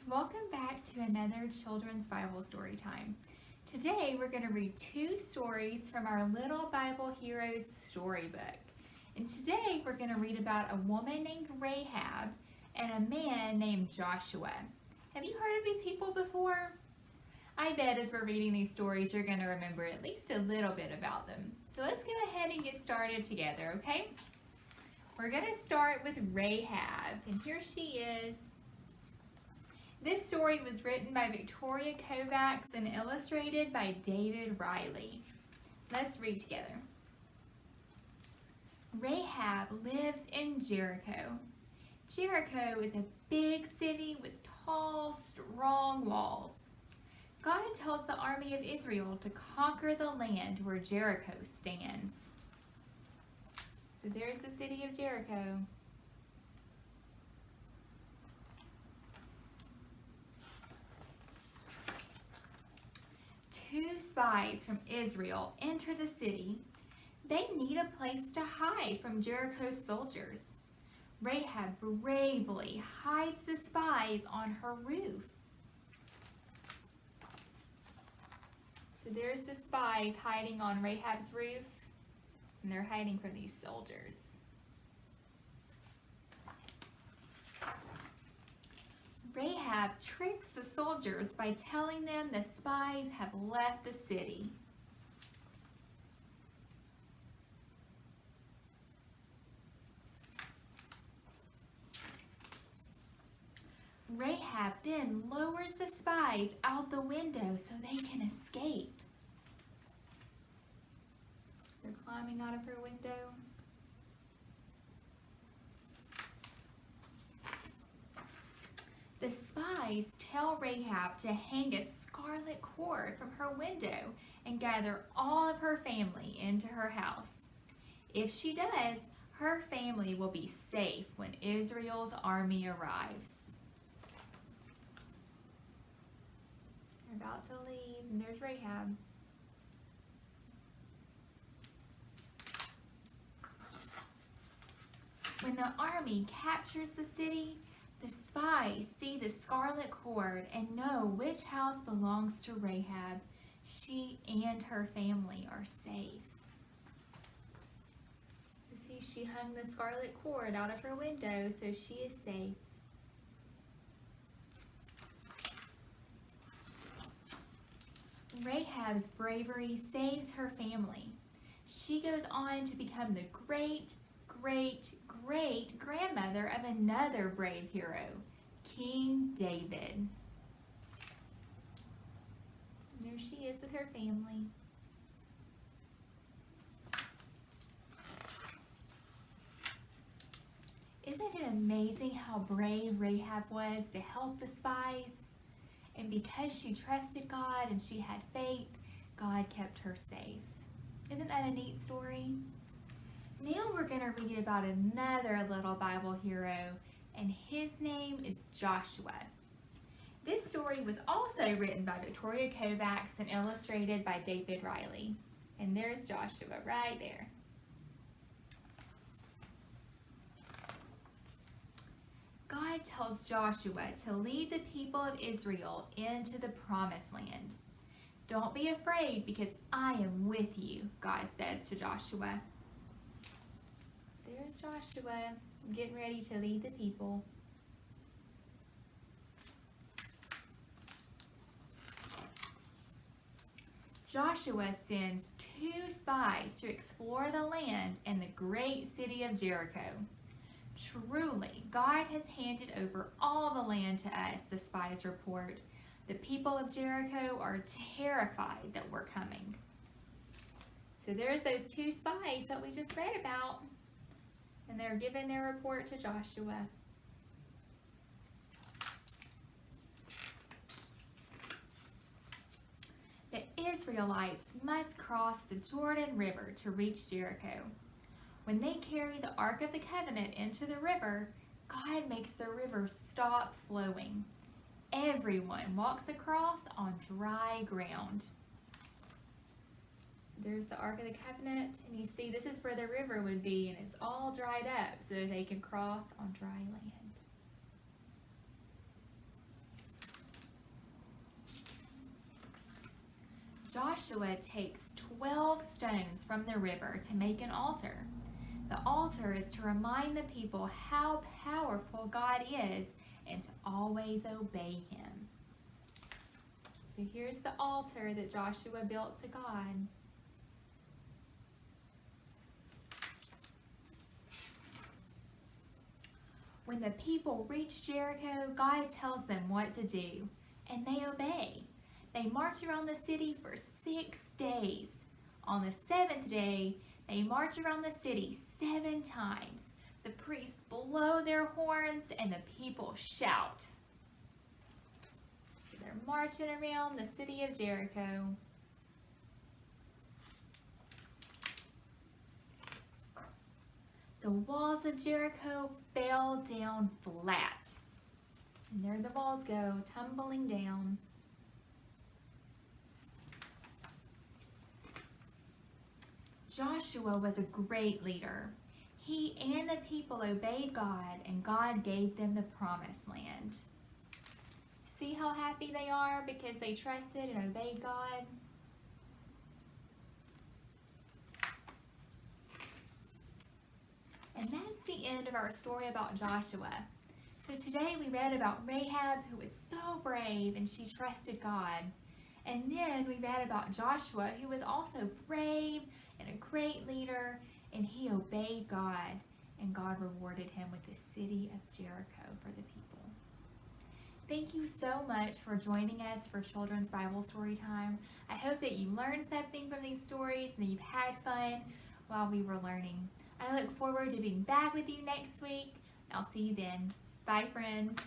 Welcome back to another children's Bible story time. Today we're going to read two stories from our Little Bible Heroes storybook. And today we're going to read about a woman named Rahab and a man named Joshua. Have you heard of these people before? I bet as we're reading these stories you're going to remember at least a little bit about them. So let's go ahead and get started together, okay? We're going to start with Rahab, and here she is. This story was written by Victoria Kovacs and illustrated by David Riley. Let's read together. Rahab lives in Jericho. Jericho is a big city with tall, strong walls. God tells the army of Israel to conquer the land where Jericho stands. So there's the city of Jericho. Two spies from Israel enter the city. They need a place to hide from Jericho's soldiers. Rahab bravely hides the spies on her roof. So there's the spies hiding on Rahab's roof, and they're hiding from these soldiers. Rahab tricks the soldiers by telling them the spies have left the city. Rahab then lowers the spies out the window so they can escape. They're climbing out of her window. The spies tell Rahab to hang a scarlet cord from her window and gather all of her family into her house. If she does, her family will be safe when Israel's army arrives. They're about to leave, and there's Rahab. When the army captures the city, the spies see the scarlet cord and know which house belongs to Rahab. She and her family are safe. You see, she hung the scarlet cord out of her window, so she is safe. Rahab's bravery saves her family. She goes on to become the great-grandmother of another brave hero, King David. And there she is with her family. Isn't it amazing how brave Rahab was to help the spies? And because she trusted God and she had faith, God kept her safe. Isn't that a neat story? Now we're going to read about another little Bible hero, and his name is Joshua. This story was also written by Victoria Kovacs and illustrated by David Riley. And there's Joshua right there. God tells Joshua to lead the people of Israel into the promised land. Don't be afraid because I am with you, God says to Joshua. There's Joshua getting ready to lead the people. Joshua sends two spies to explore the land and the great city of Jericho. Truly, God has handed over all the land to us, the spies report. The people of Jericho are terrified that we're coming. So there's those two spies that we just read about. And they're giving their report to Joshua. The Israelites must cross the Jordan River to reach Jericho. When they carry the Ark of the Covenant into the river, God makes the river stop flowing. Everyone walks across on dry ground. There's the Ark of the Covenant, and you see this is where the river would be, and it's all dried up so they can cross on dry land. Joshua takes 12 stones from the river to make an altar. The altar is to remind the people how powerful God is and to always obey him. So here's the altar that Joshua built to God. When the people reach Jericho, God tells them what to do, and they obey. They march around the city for 6 days. On the 7th day, they march around the city 7 times. The priests blow their horns and the people shout. They're marching around the city of Jericho. The walls of Jericho fell down flat. And there the walls go, tumbling down. Joshua was a great leader. He and the people obeyed God, and God gave them the promised land. See how happy they are because they trusted and obeyed God? And that's the end of our story about Joshua. So today we read about Rahab, who was so brave and she trusted God. And then we read about Joshua, who was also brave and a great leader, and he obeyed God, and God rewarded him with the city of Jericho for the people. Thank you so much for joining us for Children's Bible Story Time. I hope that you learned something from these stories and that you've had fun while we were learning. I look forward to being back with you next week. I'll see you then. Bye, friends.